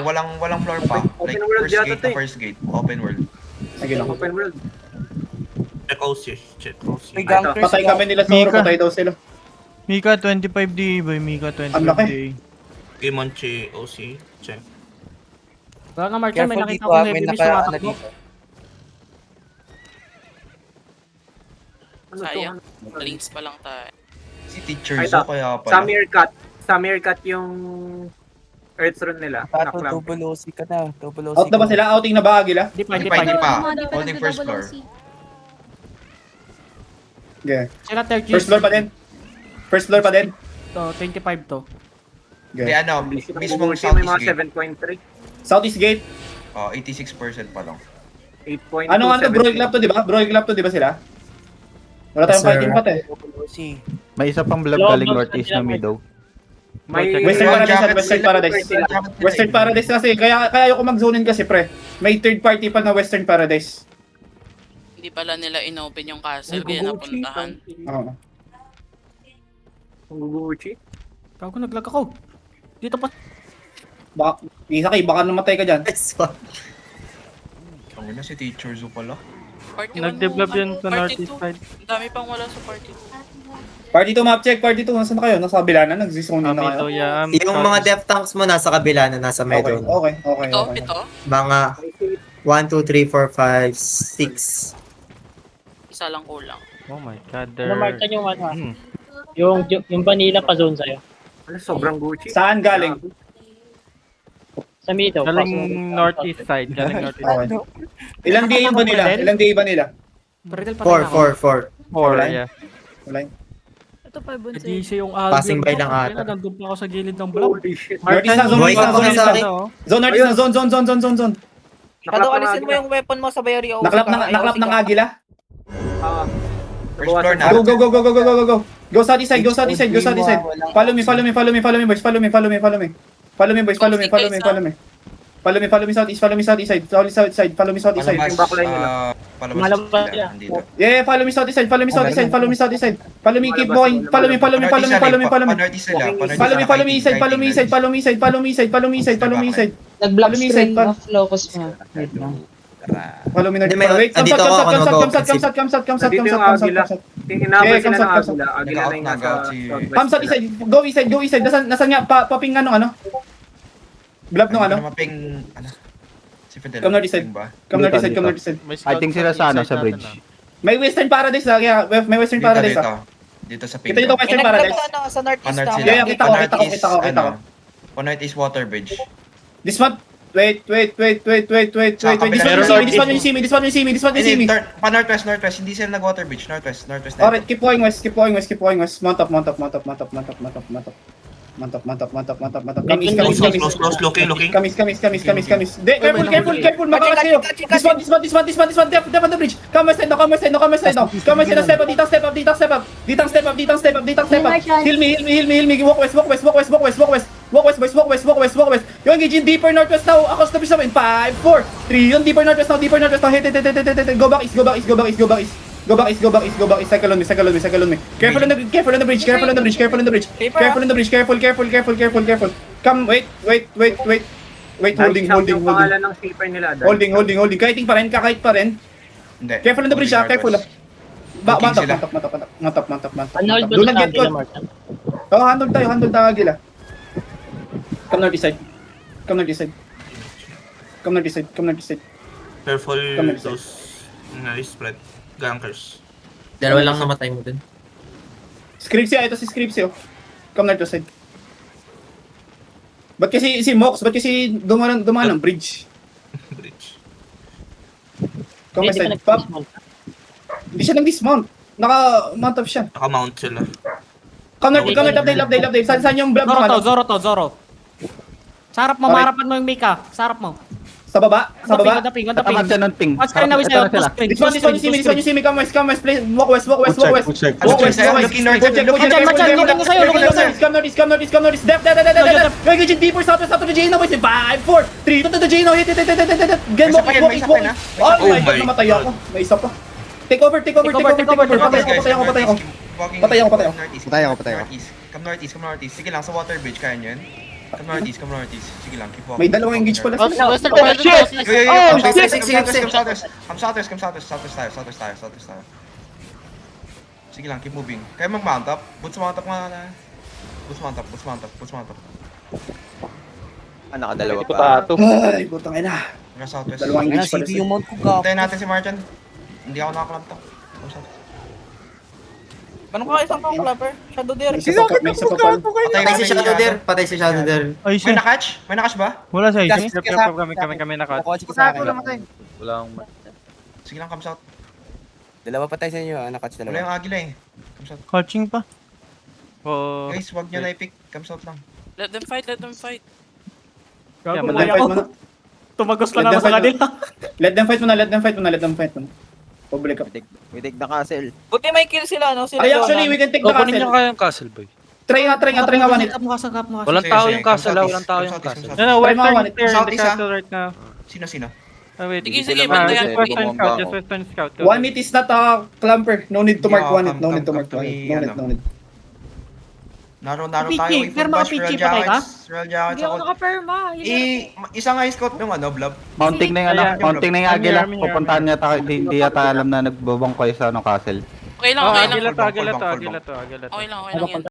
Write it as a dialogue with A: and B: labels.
A: walang floor pa.
B: Open
A: Like,
B: world
A: first
B: yata
A: gate
B: to
A: na
B: eh.
A: first gate. Open world.
C: Sige lang.
B: Open world.
D: Check OC. Check OC.
E: May gankers.
C: Patay kami nila sa
F: Mika.
C: patay daw sila.
F: Mika 25D boy, Mika
C: Ang laki.
F: 25D.
D: Imonchi OC. Check.
G: Wala nga Marcel, may
E: Careful
G: nakita
E: dito
G: ko
E: ah,
G: heavy
E: may
G: miss
E: naka ano
G: tumatakbo.
E: dito.
B: Ano to?
H: Sayang. Links pa lang tayo.
A: Si Teacher
B: Ay,
A: Zo
B: ta-
A: kaya pala.
B: Summer cut yung Earth Rune nila.
E: Tato,
B: Naklam.
E: double OC ka na. Double OC
C: Out na ba
E: ka
C: sila? Outing na ba Agila?
G: Di pa,
A: Hindi
G: di
A: pa,
G: pa.
A: hindi pa.
I: Hindi pa
A: Holding first floor.
C: Okay.
G: Sila 30.
C: First floor pa din. First floor pa din.
G: To, 25 to.
A: Hindi,
C: Okay.
A: ano,
B: Mismong
A: mismong
B: may mga
A: Southeast Gate.
B: 7.3.
C: Southeast Gate.
A: 86% pa lang.
B: 8.2.
C: Ano ano Broil Club to, di ba? Broil Club to, di ba sila? Wala tayong
E: Yes, sir.
C: fighting pat eh.
E: Double OC.
F: May isa pang blob galing northeast na middle.
B: May
C: Western
A: One
C: Paradise
A: jacket
C: at Western
A: sila.
C: Paradise. Western Paradise kasi, kaya ayoko mag-zonin kasi pre. May third party pa na Western Paradise.
H: Hindi pala nila inopen yung castle kaya napuntahan.
C: Oo.
B: Gucci.
G: Gago, naglag ako. Dito pa.
C: Baka, Isaki, baka namatay ka dyan.
A: Ang ina si Teacher Zo pala.
H: Party 1
F: Nag-develop yun sa
H: party
F: northeast
H: 2.
F: side.
H: Ang dami pang wala sa party 2.
C: Party 2 map check, party 2. Nasaan na kayo? Nasa kabila na? Nag-zoning na
F: Kami
C: kayo?
F: to, yeah.
J: Yung mga death tanks mo nasa kabila na nasa
C: Okay,
J: medal.
C: okay, okay.
H: Ito,
C: okay.
H: ito.
J: Mga 1, 2, 3, 4, 5, 6.
H: Isa lang kulang.
F: Oh my god,
G: Ano Marcel yung ano?
F: Hmm.
G: Yung vanilla pa zone sa'yo.
B: Ano, sobrang Gucci.
C: Saan galing?
G: Sa middle.
F: Galing northeast side, galing northeast
C: Okay.
F: side.
C: Ilang day ba nila? Ilang day ba nila?
G: Bridal pa
J: 4, 4, 4.
F: 4, yeah.
C: Wala yun.
I: Ito pa yung
G: Hindi siya yung Albion.
J: Passing by lang ata.
G: Nandun pa ako sa gilid ng block.
B: Holy shit.
C: Northeast na, zone,
J: Boy,
C: northeast na, zone,
J: kapag
C: northeast na. Zone, northeast na, zone.
E: Shadow, alisin mo yung weapon mo sa Bayari OC.
C: Naklap ng Agila.
B: Ah,
A: First floor na.
C: Go, go, go, go, go, go, go, go, go. Go southeast side, go southeast side, go southeast side. Follow me, follow me, follow me, follow me, boys. Follow me, follow me, follow me. Follow me, boys, follow me, follow me, follow me. Follow me southeast side, southeast side, follow me southeast side.
A: Palabas,
B: Yung backline nila.
A: palabas
G: Malabas
A: sila.
G: yan.
A: Andito.
C: Yeah, follow me southeast side, follow me southeast side, follow me southeast side. Follow me, keep going. Follow me, follow me, follow me, follow me, follow me.
A: Panortis sila.
C: Follow me east side, follow me east side, follow me east side, follow me east side, follow me east side, follow me east side.
E: Nag-block
C: Follow me east side,
E: string of locus mo. Wait lang.
C: Follow me na.
J: Hindi, may-
C: Wait, come
J: andito
C: south,
J: ako,
C: come south,
J: ano,
C: come south, come south, come south, come south, come
B: Nandito
C: south,
B: yung
C: come south,
B: Agila.
C: come south.
B: Inabot
C: Yeah,
B: sila ng
C: come south.
B: Agila. Agila na yung nasa
A: Nag-out si-
B: southwest
C: Come south east side, go east side, go east side. Nasaan nga, paping ano? Blob nung ano?
A: Maping, ano? Si Fidel.
C: Come north east side.
A: ba?
C: Come north east side, come north east side.
F: I think sila sa ano, sa bridge.
C: May Western Paradise ah, kaya may Western Paradise
A: Dito,
C: ah.
A: dito sa ping.
C: Kita dito Western Paradise.
E: Ano, sa northeast
A: Panortis
E: na.
A: sila.
C: Yeah, yeah, kita ko, kita ko, kita ko, kita ko.
A: Panortis Water Bridge.
C: This one, wait. This one you see me, this one you see me.
A: Hindi, pa-northwest, hindi sila nag-water bridge. Northwest na
C: Alright, keep going west. Mount up. Come east.
D: Close, looking.
C: Kamis. Careful, makakas kayo. This one, dep on the bridge. Come west side now. Step up. Heal me. Walk west. Walk west. You're engaging deeper northwest now. Across the bridge namin. 5, 4, 3. Yung deeper northwest now. Hit. Go back east. Cycle on me. Careful on the bridge. Careful. Come, wait. Holding.
B: Yung pangalan ng sleeper nila.
C: Holding. Kahit pa rin.
A: Hindi.
C: Careful on the bridge, careful.
A: Looking sila.
C: Mantap.
G: Unhold mo
C: Do
G: na
C: not get caught.
G: Marcel.
C: Oh, handle tayo Agila. Come north side. Come north side.
D: Careful
C: Come on,
D: those spread. Gankers.
J: Dalawa lang namatay mo dun.
C: Scripsy, ito si Scripsy oh. Come north side. Ba't kasi si Mox, dumaan ng bridge?
D: Bridge.
C: Come west side. Pop. Hindi siya nag-dismount. Naka-mount up siya.
D: Naka-mount sila.
C: Come north, update. Saan yung blob ng ano?
G: Zoro. Sarap mo,
C: Okay.
G: maharapan mo yung Mika. Sarap mo.
C: Sa baba?
G: On the ping.
F: Tapat siya ng ping.
G: Mas ka na sa'yo.
C: This one you see me. Come west, please. Walk west.
F: Check.
A: Looking north.
C: Come north. Dep. Go deeper south to the J now, boys. 5, 4, 3, to the J now. Hit. Again, walk. Oh my god, namatay ako. May isa pa. Take over. Patay ako.
A: Patay ako.
C: Patay ako.
A: Come northeast. Sige lang, sa water bridge. Kaya nyo yun? Come northeast, come northeast. Sige lang, keep walking.
C: May dalawang engage pala sila.
E: Western side.
A: Come
E: shit!
A: southwest. Come southwest tayo. Sige lang, keep moving. Kaya mag-mount up. Boots mount up nga na. Boots mount up.
F: Nakadalawa pa.
C: Ay, putang ina.
A: Naka southwest.
C: Dalawang
E: Ayun na,
C: engage pala
E: CB
C: sila.
E: yung mount ko ka.
A: Hintayin natin si Marchan. Hindi ako nakaklap to. Come southwest.
E: Ganun ka isang pang clapper? Shadow there.
C: May isa pa pala.
J: Patay si Shadow there. Patay si Shadow there.
F: Ay,
A: May na-catch? May na-catch ba?
F: Wala sa
E: Gas,
F: isip.
E: gas,
F: Kami nakot.
E: Kukuha ko sa akin.
F: Walang...
A: Sige lang, come south.
E: Dalawa patay sa inyo, nakatch
A: Wala yung agila eh. Come south.
F: Coaching pa. Oo.
A: Guys, wag nyo na i-pick. Come south lang.
H: Let them fight, let them fight.
G: Gago,
F: Yeah,
C: Let them
G: kaya
C: fight
G: ko.
C: muna.
G: Tumagos lang
C: Let
G: ako
C: them
G: sa
C: fight
G: kanila.
C: Let them fight muna. Public up.
F: We take the castle.
E: Buti may kill sila, no? Sila
C: Ay, actually, we can take the castle.
I: kayang castle, boy.
C: Try nga one it.
G: Sagap mo ka.
I: Walang
A: Sige,
I: tao
A: sige,
I: yung
A: come
I: castle,
A: southeast,
I: walang tao
A: come
I: yung
A: southeast,
I: castle.
A: come
F: No,
C: Try mga
F: western
C: one.
F: is there in the
A: Southeast,
F: castle right now.
A: Sino?
F: Oh, wait.
H: Sige, bantayan.
F: Just western scout, just western scout.
C: One it is not a clumper. No need to mark one it. No need to mark one it. No need.
A: Naro
G: PG,
A: tayo. Ifon
G: firma
A: bash,
G: ka, PG,
A: Real
G: patay ka?
A: Jackets. Real Jackets
E: Hindi ako
A: ako.
E: naka-perma.
A: Isang high scout yung ano, Blob.
F: Mounting na yung ano,
A: Ayan.
F: mounting na yung
A: Army,
F: agila.
A: army,
F: Pupuntahan niya tayo, hindi yata alam na nagbabang kayo sa ano castle.
H: Okay lang,
F: Oh,
H: okay lang.
F: agila to.
H: Okay lang, okay lang yan.